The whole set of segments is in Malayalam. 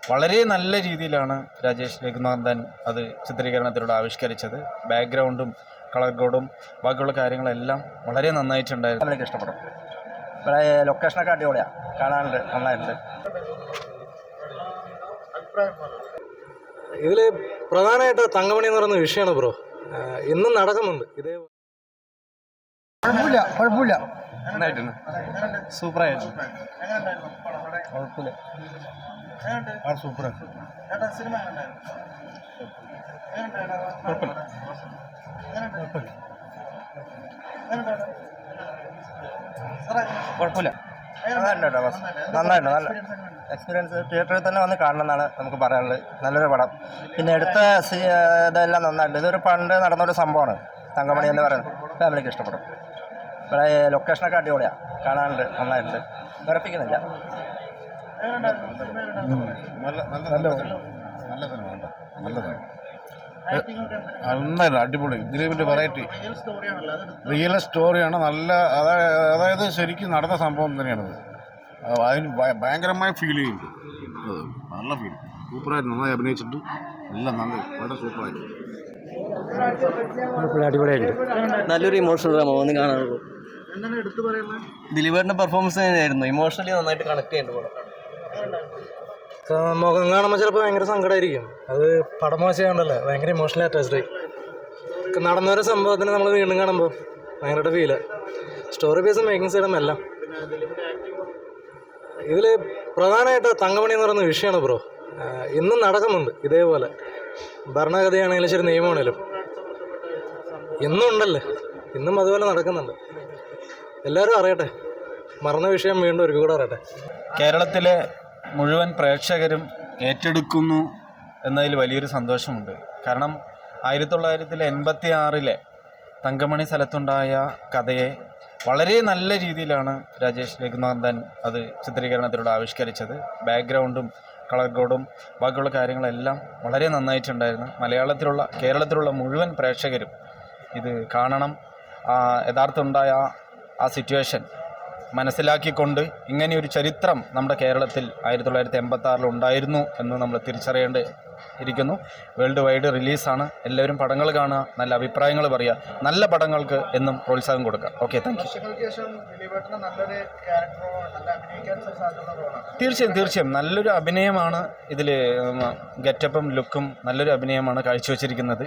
വളരെ നല്ല രീതിയിലാണ് രാജേഷ് രഘുനാഥൻ അത് ചിത്രീകരണത്തിലൂടെ ആവിഷ്കരിച്ചത്. ബാക്ക്ഗ്രൗണ്ടും കളർ കോഡും ബാക്കിയുള്ള കാര്യങ്ങളെല്ലാം വളരെ നന്നായിട്ടുണ്ടായിരുന്നു. എനിക്ക് ഇഷ്ടപ്പെടും. ഇവിടെ ലൊക്കേഷനൊക്കെ അടിപൊളിയാണ്, കാണാനുണ്ട്, നന്നായിട്ടുണ്ട്. ഇതിൽ പ്രധാനമായിട്ട് തങ്കമണി എന്ന് പറയുന്ന വിഷയമാണ് ബ്രോ. ഇന്നും നടക്കുന്നുണ്ട് ഇതേ. കുഴപ്പമില്ല, നന്നായിട്ടുണ്ട്, സൂപ്പറായിരുന്നു. കുഴപ്പമില്ല, സൂപ്പറാണ്. കുഴപ്പമില്ല, നന്നായിട്ടുണ്ട്. നല്ല എക്സ്പീരിയൻസ്. തിയേറ്ററിൽ തന്നെ വന്ന് കാണണമെന്നാണ് നമുക്ക് പറയാനുള്ളത്. നല്ലൊരു പടം. പിന്നെ എടുത്ത ഇതെല്ലാം നന്നായിട്ടുണ്ട്. ഇതൊരു പണ്ട് നടന്നൊരു സംഭവമാണ് തങ്കമണി എന്ന് പറയുന്നത്. ഫാമിലിക്ക് ഇഷ്ടപ്പെടും. ഇവിടെ ലൊക്കേഷനൊക്കെ അടിപൊളിയാണ്, കാണാനുണ്ട്, നന്നായിട്ടുണ്ട്. ഉറപ്പിക്കുന്നില്ല. നന്നായിരുന്നു, അടിപൊളി. ദിലീപിൻ്റെ വെറൈറ്റി റിയൽ സ്റ്റോറിയാണ്. നല്ല അതായത് ശരിക്കും നടന്ന സംഭവം തന്നെയാണത്. അതിന് ഭയങ്കരമായ ഫീൽ ചെയ്യുന്നുണ്ട്. നല്ല ഫീൽ, സൂപ്പറായിരുന്നു. നന്നായി അഭിനയിച്ചിട്ട് എല്ലാം നല്ല വളരെ സൂപ്പറായിരുന്നു. അടിപൊളിയായിട്ട് നല്ലൊരു ഇമോഷണൽ ഡ്രാമ വന്ന് കാണാനുള്ളൂ. ദിലീപേട്ടൻ്റെ പെർഫോമൻസ് തന്നെയായിരുന്നു. ഇമോഷണലി നന്നായിട്ട് കണക്ട് ചെയ്യുന്നുണ്ട്. മുഖം കാണുമ്പോൾ ചിലപ്പോൾ ഭയങ്കര സങ്കടമായിരിക്കും. അത് പടം മോശമാണ്ടല്ലേ, ഭയങ്കര ഇമോഷണലി അറ്റാച്ച്ഡ് ആയി. നടന്നൊരു സംഭവത്തിന് നമ്മൾ വീണ്ടും കാണുമ്പോൾ ഭയങ്കരമായിട്ട് ഫീല്. സ്റ്റോറി ബേസും മേക്കിംഗ് സൈഡും എല്ലാം. ഇതിൽ പ്രധാനമായിട്ട് തങ്കമണി എന്ന് പറയുന്ന വിഷയമാണ് ബ്രോ. ഇന്നും നടക്കുന്നുണ്ട് ഇതേപോലെ. ഭരണഗതിയാണെങ്കിലും ശരി, നിയമമാണെങ്കിലും ഇന്നും ഉണ്ടല്ലേ, ഇന്നും അതുപോലെ നടക്കുന്നുണ്ട്. എല്ലാവരും അറിയട്ടെ, മറന്ന വിഷയം വീണ്ടും ഒരിക്കൽ കൂടെ അറിയട്ടെ. കേരളത്തിലെ മുഴുവൻ പ്രേക്ഷകരും ഏറ്റെടുക്കുന്നു എന്നതിൽ വലിയൊരു സന്തോഷമുണ്ട്. കാരണം 1986 തങ്കമണി സ്ഥലത്തുണ്ടായ കഥയെ വളരെ നല്ല രീതിയിലാണ് രാജേഷ് രഘുനാഥൻ അത് ചിത്രീകരണത്തിലൂടെ ആവിഷ്കരിച്ചത്. ബാക്ക്ഗ്രൗണ്ടും കളർ കോഡും ബാക്കിയുള്ള കാര്യങ്ങളെല്ലാം വളരെ നന്നായിട്ടുണ്ടായിരുന്നു. കേരളത്തിലുള്ള മുഴുവൻ പ്രേക്ഷകരും ഇത് കാണണം. യഥാർത്ഥം ഉണ്ടായ ആ സിറ്റുവേഷൻ മനസ്സിലാക്കിക്കൊണ്ട് ഇങ്ങനെയൊരു ചരിത്രം നമ്മുടെ കേരളത്തിൽ 1986 ഉണ്ടായിരുന്നു എന്ന് നമ്മൾ തിരിച്ചറിയേണ്ടിയിരിക്കുന്നു. World wide റിലീസാണ്. എല്ലാവരും പടങ്ങൾ കാണുക, നല്ല അഭിപ്രായങ്ങൾ പറയുക, നല്ല പടങ്ങൾക്ക് എന്നും പ്രോത്സാഹനം കൊടുക്കുക. Okay, thank you. തീർച്ചയായും നല്ലൊരു അഭിനയമാണ് ഇതിൽ. ഗെറ്റപ്പും ലുക്കും നല്ലൊരു അഭിനയമാണ് കാഴ്ചവെച്ചിരിക്കുന്നത്.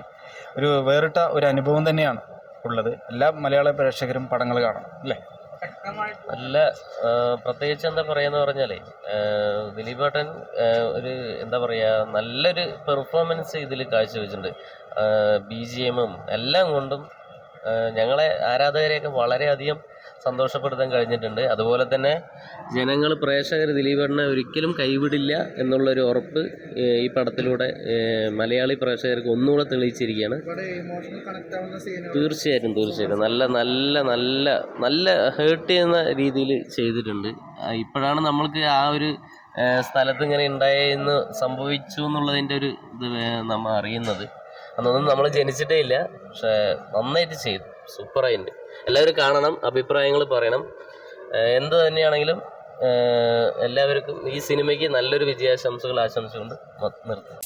ഒരു വേറിട്ട ഒരു അനുഭവം തന്നെയാണ് ഉള്ളത്. എല്ലാ മലയാള പ്രേക്ഷകരും പടങ്ങൾ കാണണം അല്ലേ. നല്ല പ്രത്യേകിച്ച് എന്താ പറയുക പറഞ്ഞാൽ ദിലീപേട്ടൻ ഒരു എന്താ പറയുക നല്ലൊരു പെർഫോമൻസ് ഇതിൽ കാഴ്ചവെച്ചിട്ടുണ്ട്. BGM എല്ലാം കൊണ്ടും ഞങ്ങളെ ആരാധകരെയൊക്കെ വളരെയധികം സന്തോഷപ്പെടുത്താൻ കഴിഞ്ഞിട്ടുണ്ട്. അതുപോലെ തന്നെ പ്രേക്ഷകർ ദിലീപേട്ടനെ ഒരിക്കലും കൈവിടില്ല എന്നുള്ളൊരു ഉറപ്പ് ഈ പടത്തിലൂടെ മലയാളി പ്രേക്ഷകർക്ക് ഒന്നുകൂടെ തെളിയിച്ചിരിക്കുകയാണ്. തീർച്ചയായിട്ടും നല്ല നല്ല നല്ല നല്ല ഹേർട്ട് ചെയ്യുന്ന രീതിയിൽ ചെയ്തിട്ടുണ്ട്. ഇപ്പോഴാണ് നമ്മൾക്ക് ആ ഒരു സ്ഥലത്ത് ഇങ്ങനെ ഉണ്ടായെന്ന് സംഭവിച്ചു എന്നുള്ളതിൻ്റെ ഒരു ഇത് നമ്മൾ അറിയുന്നത്. അന്നൊന്നും നമ്മൾ ജനിച്ചിട്ടേ ഇല്ല. പക്ഷേ നന്നായിട്ട് ചെയ്തു, സൂപ്പറായിട്ടുണ്ട്. എല്ലാവരും കാണണം, അഭിപ്രായങ്ങൾ പറയണം. എന്ത് തന്നെയാണെങ്കിലും എല്ലാവർക്കും ഈ സിനിമയ്ക്ക് നല്ലൊരു വിജയാശംസകൾ ആശംസിച്ചുകൊണ്ട് നിർത്തും.